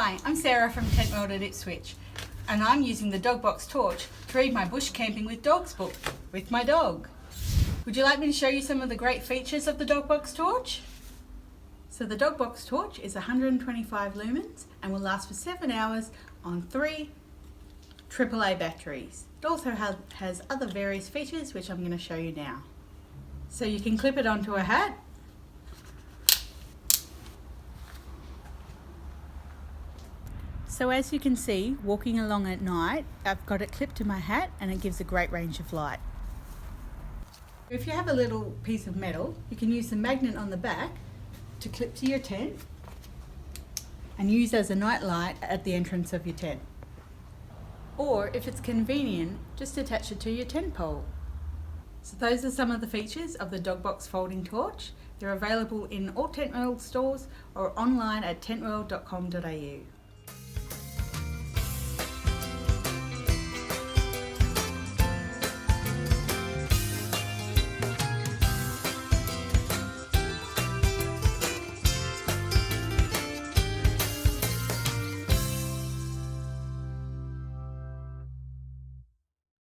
Hi, I'm Sarah from Tentworld at Ipswich, and I'm using the DogBox Torch to read my Bush Camping with Dogs book with my dog. Would you like me to show you some of the great features of the DogBox Torch? So the DogBox Torch is 125 lumens and will last for 7 hours on 3 AAA batteries. It also has other various features which I'm going to show you now. So you can clip it onto a hat. So as you can see, walking along at night, I've got it clipped to my hat and it gives a great range of light. If you have a little piece of metal, you can use the magnet on the back to clip to your tent and use as a night light at the entrance of your tent. Or if it's convenient, just attach it to your tent pole. So those are some of the features of the DogBox Folding Torch. They're available in all Tentworld stores or online at tentworld.com.au.